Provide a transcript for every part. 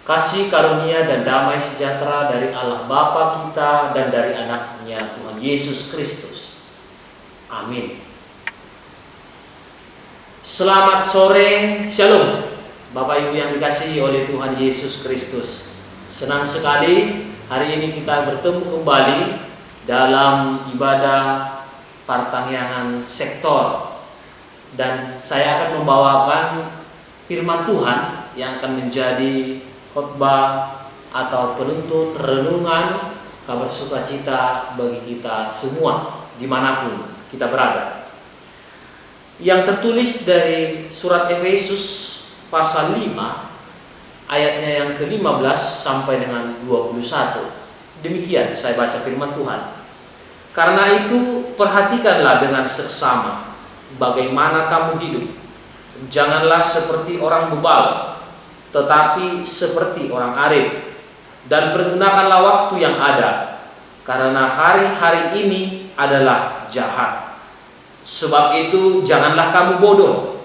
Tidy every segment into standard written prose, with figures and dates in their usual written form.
kasih karunia dan damai sejahtera dari Allah Bapa kita dan dari anaknya Tuhan Yesus Kristus. Amin. Selamat sore, Shalom Bapak Ibu yang dikasihi oleh Tuhan Yesus Kristus. Senang sekali hari ini kita bertemu kembali dalam ibadah pertangyangan sektor, dan saya akan membawakan firman Tuhan yang akan menjadi khotbah atau penuntun renungan kabar sukacita bagi kita semua dimanapun kita berada, yang tertulis dari surat Efesus pasal 5 ayatnya yang ke-15 sampai dengan 21. Demikian saya baca firman Tuhan. Karena itu perhatikanlah dengan seksama bagaimana kamu hidup. Janganlah seperti orang bebal, tetapi seperti orang arif. Dan pergunakanlah waktu yang ada, karena hari-hari ini adalah jahat. Sebab itu janganlah kamu bodoh,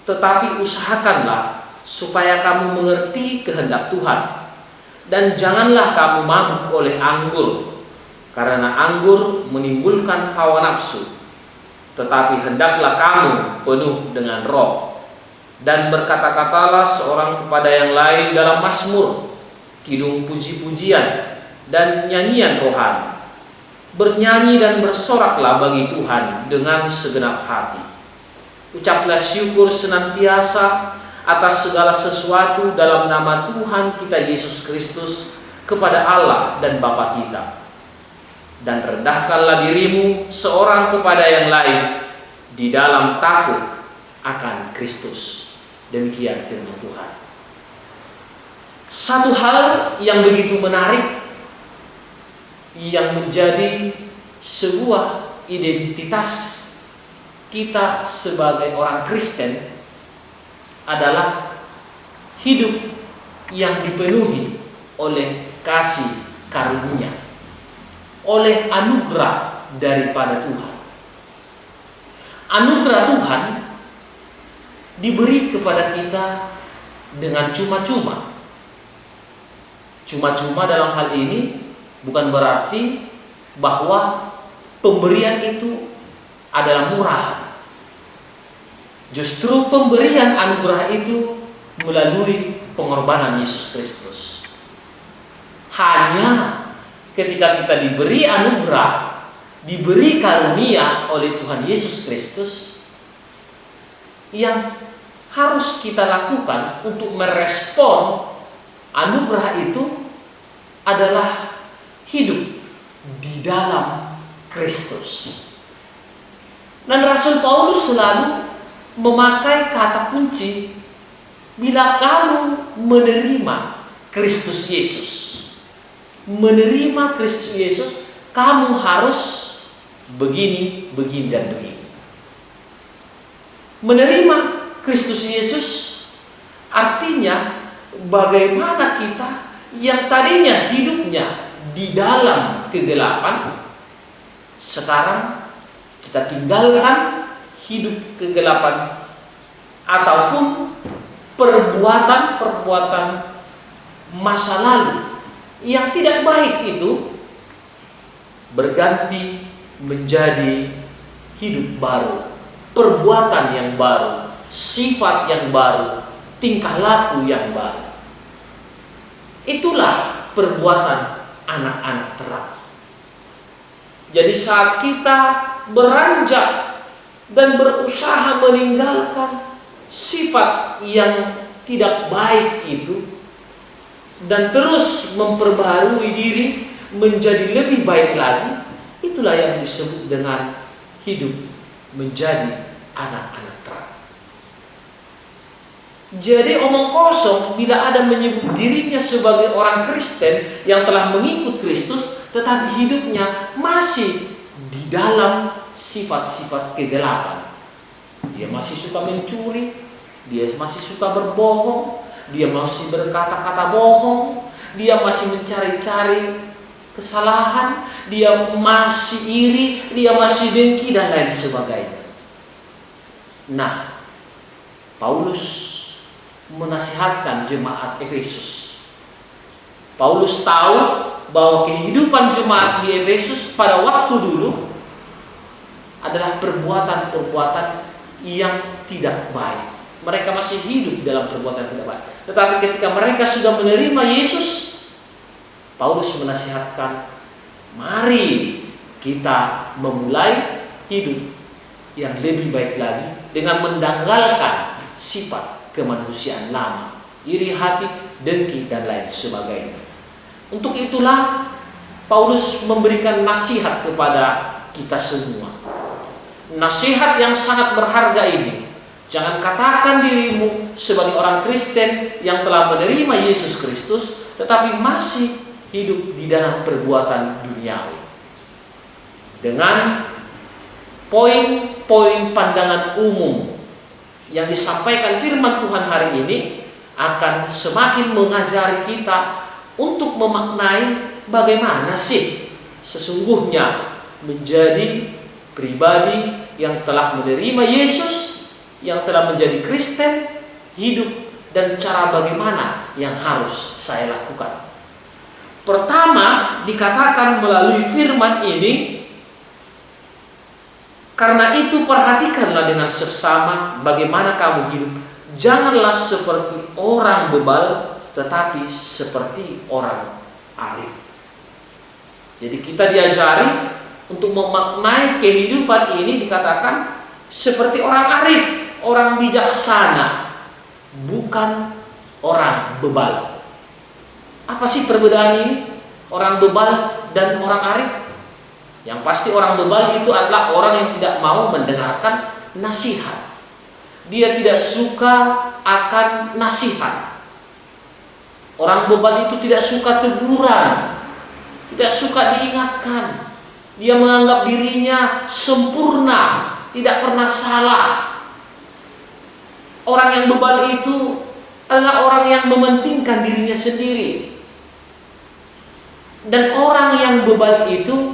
tetapi usahakanlah supaya kamu mengerti kehendak Tuhan. Dan janganlah kamu mabuk oleh anggur, karena anggur menimbulkan hawa nafsu, tetapi hendaklah kamu penuh dengan roh. Dan berkata-katalah seorang kepada yang lain dalam mazmur, kidung puji-pujian, dan nyanyian rohani. Bernyanyi dan bersoraklah bagi Tuhan dengan segenap hati. Ucaplah syukur senantiasa atas segala sesuatu dalam nama Tuhan kita Yesus Kristus kepada Allah dan Bapa kita. Dan rendahkanlah dirimu seorang kepada yang lain di dalam takut akan Kristus. Demikian firman Tuhan. Satu hal yang begitu menarik yang menjadi sebuah identitas kita sebagai orang Kristen adalah hidup yang dipenuhi oleh kasih karunia, oleh anugerah daripada Tuhan. Anugerah Tuhan diberi kepada kita dengan cuma-cuma. Cuma-cuma dalam hal ini bukan berarti bahwa pemberian itu adalah murah. Justru pemberian anugerah itu melalui pengorbanan Yesus Kristus. Hanya ketika kita diberi anugerah, diberi karunia oleh Tuhan Yesus Kristus, yang harus kita lakukan untuk merespon anugerah itu adalah hidup di dalam Kristus. Dan Rasul Paulus selalu memakai kata kunci, bila kamu menerima Kristus Yesus. Menerima Kristus Yesus, kamu harus begini, begini, dan begini. Menerima Kristus Yesus artinya bagaimana kita yang tadinya hidupnya di dalam kegelapan, sekarang kita tinggalkan hidup kegelapan ataupun perbuatan-perbuatan masa lalu yang tidak baik itu, berganti menjadi hidup baru, perbuatan yang baru, sifat yang baru, tingkah laku yang baru. Itulah perbuatan anak-anak terang. Jadi saat kita beranjak dan berusaha meninggalkan sifat yang tidak baik itu dan terus memperbarui diri menjadi lebih baik lagi, itulah yang disebut dengan hidup menjadi anak-anak terang. Jadi omong kosong bila ada menyebut dirinya sebagai orang Kristen yang telah mengikut Kristus, tetapi hidupnya masih di dalam sifat-sifat kegelapan. Dia masih suka mencuri, dia masih suka berbohong, dia masih berkata-kata bohong, dia masih mencari-cari kesalahan, dia masih iri, dia masih dengki, dan lain sebagainya. Nah, Paulus menasihatkan jemaat Efesus Paulus tahu bahwa kehidupan jemaat di Efesus pada waktu dulu adalah perbuatan-perbuatan yang tidak baik. Mereka masih hidup dalam perbuatan tidak baik. Tetapi ketika mereka sudah menerima Yesus, Paulus menasihatkan, mari kita memulai hidup yang lebih baik lagi dengan mendanggalkan sifat kemanusiaan lama, iri hati, dengki, dan lain sebagainya. Untuk itulah Paulus memberikan nasihat kepada kita semua. Nasihat yang sangat berharga ini. Jangan katakan dirimu sebagai orang Kristen yang telah menerima Yesus Kristus, tetapi masih hidup di dalam perbuatan duniawi. Dengan poin-poin pandangan umum yang disampaikan firman Tuhan hari ini akan semakin mengajari kita untuk memaknai bagaimana sih sesungguhnya menjadi pribadi yang telah menerima Yesus, yang telah menjadi Kristen, hidup, dan cara bagaimana yang harus saya lakukan. Pertama, dikatakan melalui firman ini, karena itu perhatikanlah dengan seksama bagaimana kamu hidup. Janganlah seperti orang bebal, tetapi seperti orang arif. Jadi kita diajari untuk memaknai kehidupan ini, dikatakan seperti orang arif, orang bijaksana, bukan orang bebal. Apa sih perbedaan ini? Orang bebal dan orang arif? Yang pasti orang bebal itu adalah orang yang tidak mau mendengarkan nasihat. Dia tidak suka akan nasihat. Orang bebal itu tidak suka teguran, tidak suka diingatkan. Dia menganggap dirinya sempurna, tidak pernah salah. Orang yang bebal itu adalah orang yang mementingkan dirinya sendiri. Dan orang yang bebal itu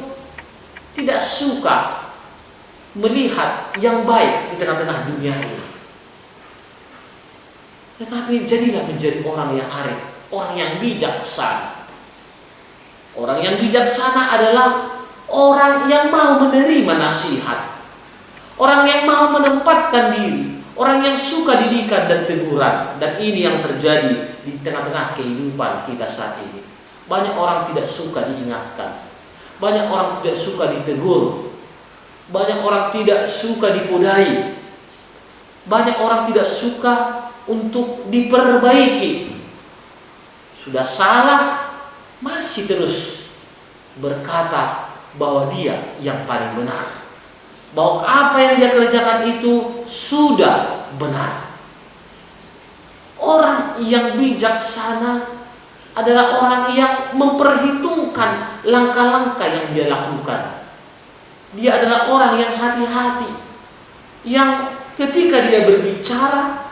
tidak suka melihat yang baik di tengah-tengah dunia ini. Tetapi jadilah menjadi orang yang arif, orang yang bijaksana. Orang yang bijaksana adalah orang yang mau menerima nasihat, orang yang mau menempatkan diri, orang yang suka didikan dan teguran. Dan ini yang terjadi di tengah-tengah kehidupan kita saat ini. Banyak orang tidak suka diingatkan, banyak orang tidak suka ditegur, banyak orang tidak suka dipodai, banyak orang tidak suka untuk diperbaiki. Sudah salah, masih terus berkata bahwa dia yang paling benar, bahwa apa yang dia kerjakan itu sudah benar. Orang yang bijaksana adalah orang yang memperhitungkan langkah-langkah yang dia lakukan. Dia adalah orang yang hati-hati, yang ketika dia berbicara,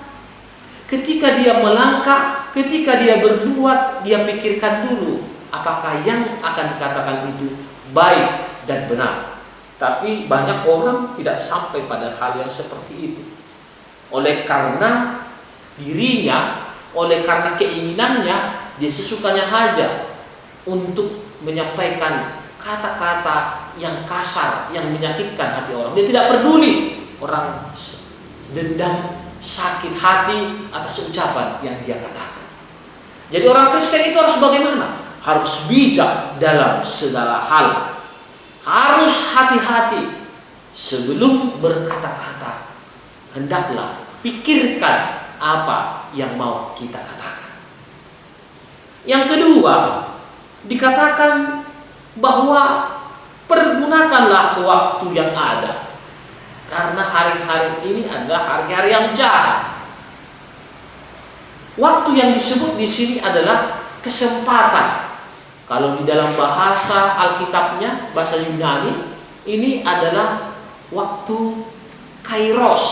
ketika dia melangkah, ketika dia berbuat, dia pikirkan dulu apakah yang akan dikatakan itu baik dan benar. Tapi banyak orang tidak sampai pada hal yang seperti itu. Oleh karena dirinya, oleh karena keinginannya, dia sesukanya saja untuk menyampaikan kata-kata yang kasar, yang menyakitkan hati orang. Dia tidak peduli orang dendam, sakit hati atas ucapan yang dia katakan. Jadi orang Kristen itu harus bagaimana? Harus bijak dalam segala hal. Harus hati-hati sebelum berkata-kata. Hendaklah pikirkan apa yang mau kita katakan. Yang kedua, dikatakan bahwa pergunakanlah waktu yang ada, karena hari-hari ini adalah hari-hari yang jahat. Waktu yang disebut di sini adalah kesempatan. Kalau di dalam bahasa Alkitabnya, bahasa Yunani, ini adalah waktu kairos,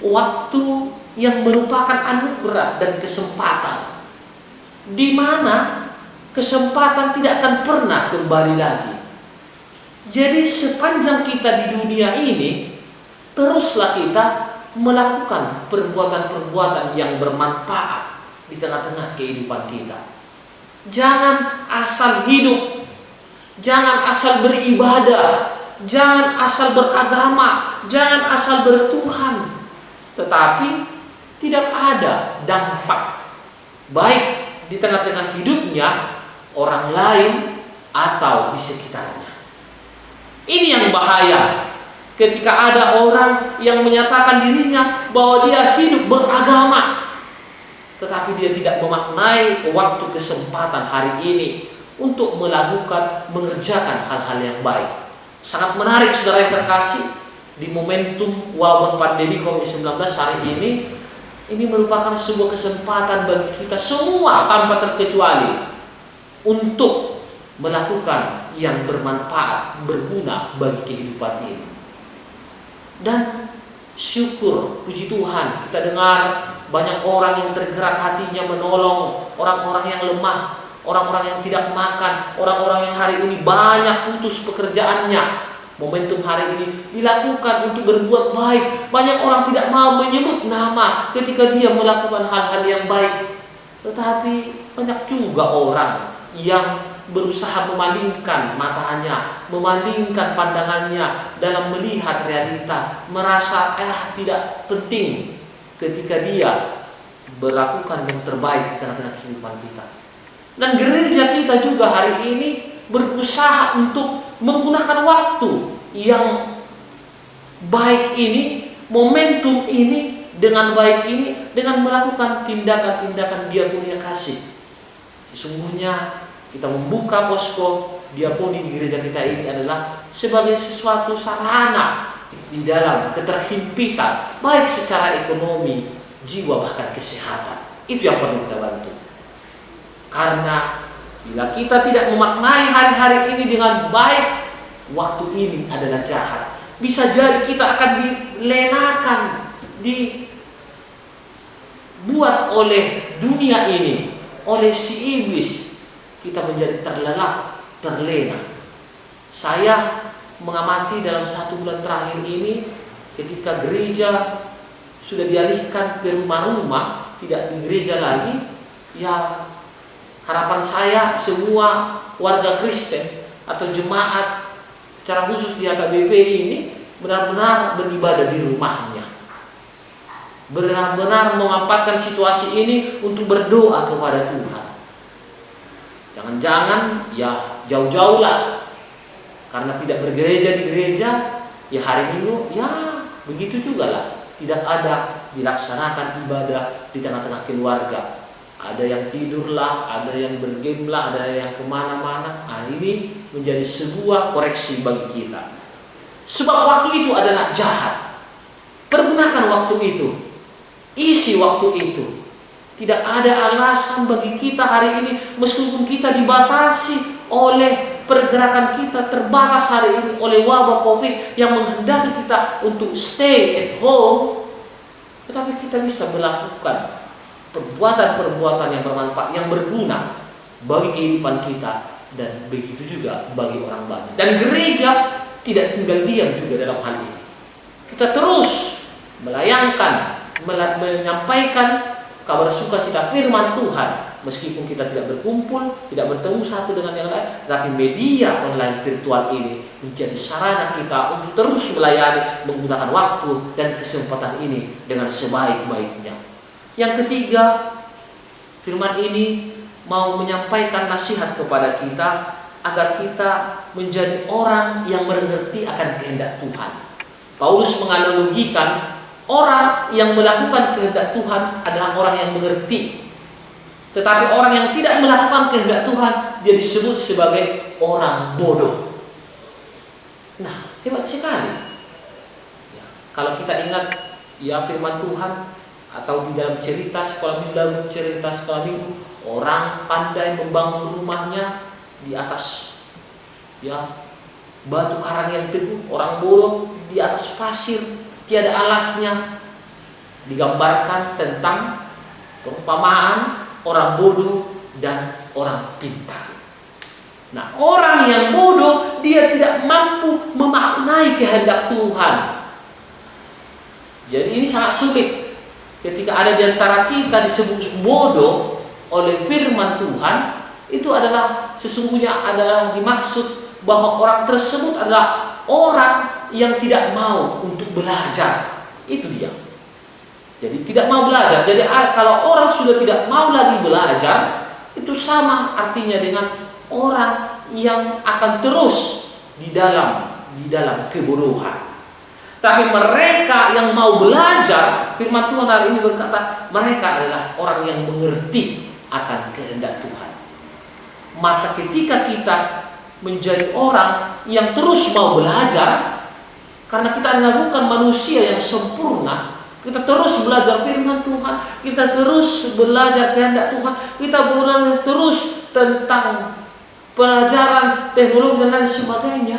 waktu yang merupakan anugerah dan kesempatan, di mana kesempatan tidak akan pernah kembali lagi. Jadi sepanjang kita di dunia ini, teruslah kita melakukan perbuatan-perbuatan yang bermanfaat di tengah-tengah kehidupan kita. Jangan asal hidup, jangan asal beribadah, jangan asal beragama, jangan asal bertuhan, tetapi tidak ada dampak baik di tengah-tengah hidupnya orang lain atau di sekitarnya. Ini yang bahaya ketika ada orang yang menyatakan dirinya bahwa dia hidup beragama, tetapi dia tidak memaknai waktu kesempatan hari ini untuk mengerjakan hal-hal yang baik. Sangat menarik saudara yang terkasih, di momentum wabah pandemi COVID-19 hari ini merupakan sebuah kesempatan bagi kita semua tanpa terkecuali untuk melakukan yang bermanfaat, berguna bagi kehidupan ini. Dan syukur, puji Tuhan, kita dengar banyak orang yang tergerak hatinya menolong orang-orang yang lemah, orang-orang yang tidak makan, orang-orang yang hari ini banyak putus pekerjaannya. Momentum hari ini dilakukan untuk berbuat baik. Banyak orang tidak mau menyebut nama ketika dia melakukan hal-hal yang baik. Tetapi banyak juga orang yang berusaha memalingkan matanya, memalingkan pandangannya dalam melihat realita, merasa tidak penting ketika dia melakukan yang terbaik di tengah-tengah kehidupan kita. Dan gereja kita juga hari ini berusaha untuk menggunakan waktu yang baik ini, momentum ini dengan baik ini, dengan melakukan tindakan-tindakan diakonia kasih. Sesungguhnya kita membuka posko diakoni di gereja kita ini adalah sebagai sesuatu sarana di dalam keterhimpitan, baik secara ekonomi, jiwa, bahkan kesehatan. Itu yang perlu kita bantu. Karena bila kita tidak memaknai hari-hari ini dengan baik, waktu ini adalah jahat. Bisa jadi kita akan dilenakan, dibuat oleh dunia ini, oleh si iblis. Kita menjadi terlelap, terlena. Saya mengamati dalam 1 bulan terakhir ini, ketika gereja sudah dialihkan ke rumah-rumah, tidak di gereja lagi, ya harapan saya semua warga Kristen atau jemaat secara khusus di HKBP ini benar-benar beribadah di rumahnya, benar-benar memanfaatkan situasi ini untuk berdoa kepada Tuhan. Jangan-jangan ya jauh-jauh lah, karena tidak bergereja di gereja, ya hari Minggu ya begitu juga lah, tidak ada dilaksanakan ibadah di tengah-tengah keluarga. Ada yang tidur lah, ada yang bergame lah, ada yang kemana-mana. Nah, ini menjadi sebuah koreksi bagi kita. Sebab waktu itu adalah jahat. Pergunakan waktu itu, isi waktu itu. Tidak ada alasan bagi kita hari ini, meskipun kita dibatasi oleh pergerakan kita, terbatas hari ini oleh wabah COVID yang menghendaki kita untuk stay at home, tetapi kita bisa melakukan perbuatan-perbuatan yang bermanfaat, yang berguna bagi kehidupan kita, dan begitu juga bagi orang banyak. Dan gereja tidak tinggal diam juga dalam hal ini. Kita terus melayangkan, menyampaikan kabar sukacita firman Tuhan, meskipun kita tidak berkumpul, tidak bertemu satu dengan yang lain, tapi media online virtual ini menjadi sarana kita untuk terus melayani, menggunakan waktu dan kesempatan ini dengan sebaik-baiknya. Yang ketiga, firman ini mau menyampaikan nasihat kepada kita agar kita menjadi orang yang mengerti akan kehendak Tuhan. Paulus menganalogikan orang yang melakukan kehendak Tuhan adalah orang yang mengerti. Tetapi orang yang tidak melakukan kehendak Tuhan, dia disebut sebagai orang bodoh. Nah, hebat sekali. Ya, kalau kita ingat ya firman Tuhan, atau di dalam cerita sekolah minggu, orang pandai membangun rumahnya di atas ya batu karang yang teguh, orang bodoh di atas pasir tiada alasnya. Digambarkan tentang perumpamaan orang bodoh dan orang pintar. Nah, orang yang bodoh dia tidak mampu memaknai kehendak Tuhan. Jadi ini sangat sulit ketika ada di antara kita disebut bodoh oleh firman Tuhan, itu adalah sesungguhnya adalah dimaksud bahwa orang tersebut adalah orang yang tidak mau untuk belajar. Itu dia. Jadi tidak mau belajar. Jadi kalau orang sudah tidak mau lagi belajar, itu sama artinya dengan orang yang akan terus di dalam kebodohan. Tapi mereka yang mau belajar, firman Tuhan hari ini berkata, mereka adalah orang yang mengerti akan kehendak Tuhan. Maka ketika kita menjadi orang yang terus mau belajar, karena kita adalah bukan manusia yang sempurna, kita terus belajar firman Tuhan, kita terus belajar kehendak Tuhan, kita belajar terus tentang pelajaran teknologi dan lain sebagainya.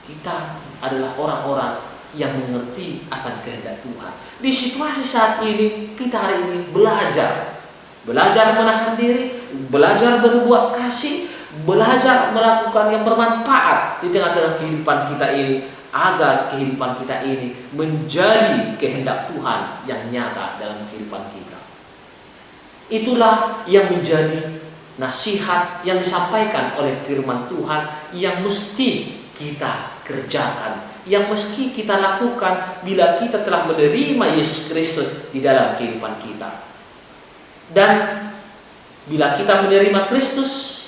Kita adalah orang-orang yang mengerti akan kehendak Tuhan. Di situasi saat ini, kita hari ini belajar menahan diri, belajar berbuat kasih, belajar melakukan yang bermanfaat di tengah-tengah kehidupan kita ini, agar kehidupan kita ini menjadi kehendak Tuhan yang nyata dalam kehidupan kita. Itulah yang menjadi nasihat yang disampaikan oleh firman Tuhan yang mesti kita kerjakan, yang mesti kita lakukan bila kita telah menerima Yesus Kristus di dalam kehidupan kita. Dan bila kita menerima Kristus,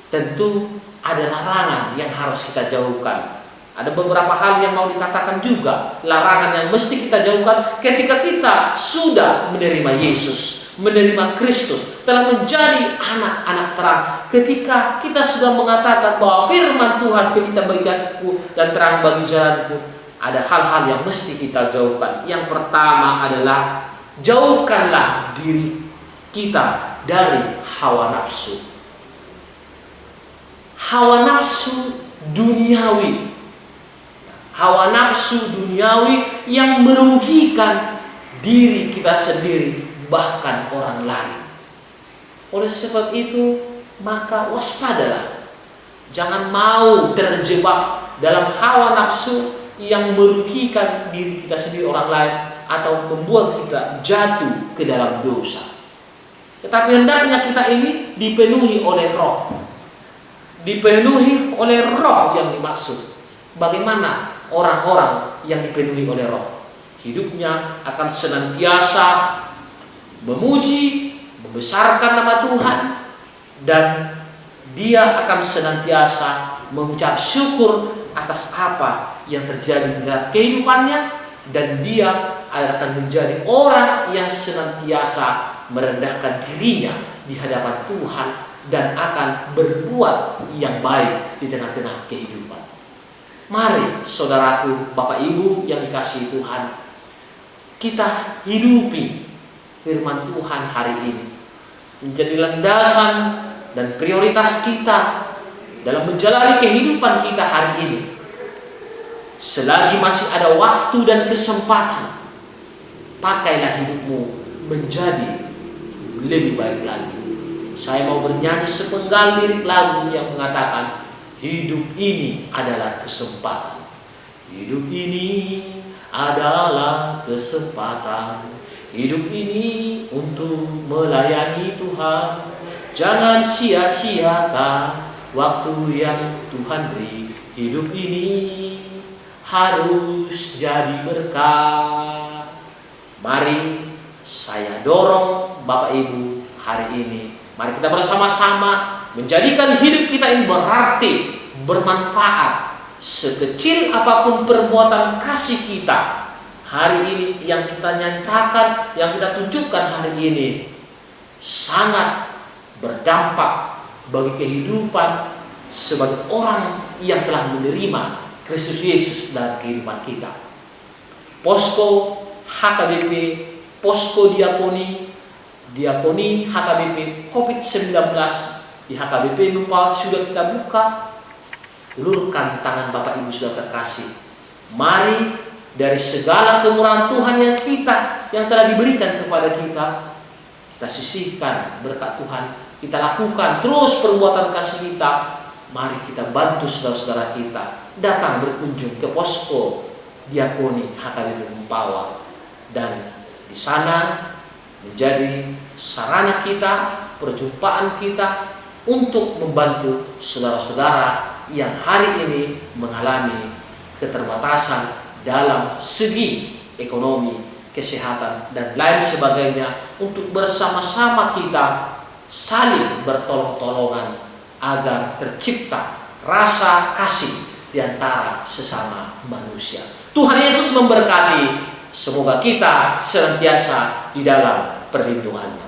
tentu ada larangan yang harus kita jauhkan. Ada beberapa hal yang mau dikatakan juga, larangan yang mesti kita jauhkan ketika kita sudah menerima Yesus, menerima Kristus, telah menjadi anak-anak terang. Ketika kita sudah mengatakan bahwa firman Tuhan pelita bagiku dan terang bagi jalanku, ada hal-hal yang mesti kita jauhkan. Yang pertama adalah jauhkanlah diri kita dari hawa nafsu. Hawa nafsu duniawi. Hawa nafsu duniawi yang merugikan diri kita sendiri, bahkan orang lain. Oleh sebab itu, maka waspadalah. Jangan mau terjebak dalam hawa nafsu yang merugikan diri kita sendiri, orang lain, atau membuat kita jatuh ke dalam dosa. Tetapi hendaknya kita ini dipenuhi oleh roh. Dipenuhi oleh roh yang dimaksud. Bagaimana orang-orang yang dipenuhi oleh roh? Hidupnya akan senantiasa memuji, membesarkan nama Tuhan, dan dia akan senantiasa mengucap syukur atas apa yang terjadi dalam kehidupannya, dan dia akan menjadi orang yang senantiasa merendahkan dirinya di hadapan Tuhan dan akan berbuat yang baik di tengah-tengah kehidupan. Mari saudaraku, Bapak Ibu yang dikasihi Tuhan, kita hidupi firman Tuhan hari ini menjadi landasan dan prioritas kita dalam menjalani kehidupan kita hari ini. Selagi masih ada waktu dan kesempatan, pakailah hidupmu menjadi lebih baik lagi. Saya mau bernyanyi sepenggal lirik lagu yang mengatakan, hidup ini adalah kesempatan. Hidup ini adalah kesempatan. Hidup ini untuk melayani Tuhan. Jangan sia-siakan waktu yang Tuhan beri. Hidup ini harus jadi berkah. Mari saya dorong Bapak Ibu hari ini. Mari kita bersama-sama menjadikan hidup kita ini berarti, bermanfaat. Sekecil apapun perbuatan kasih kita hari ini yang kita nyatakan, yang kita tunjukkan hari ini, sangat berdampak bagi kehidupan sebagai orang yang telah menerima Kristus Yesus dalam kehidupan kita. Posko HKBP, posko diakoni HKBP COVID-19 di HKBP Lupa sudah kita buka. Ulurkan tangan Bapak Ibu sudah terkasih. Mari dari segala kemurahan Tuhan yang telah diberikan kepada kita sisihkan berkat Tuhan. Kita lakukan terus perbuatan kasih kita. Mari kita bantu saudara-saudara kita datang berkunjung ke posko diakoni HKBP Mempawa, dan di sana menjadi sarana kita, perjumpaan kita untuk membantu saudara-saudara yang hari ini mengalami keterbatasan dalam segi ekonomi, kesehatan, dan lain sebagainya, untuk bersama-sama kita saling bertolong-tolongan agar tercipta rasa kasih di antara sesama manusia. Tuhan Yesus memberkati. Semoga kita senantiasa di dalam perlindungan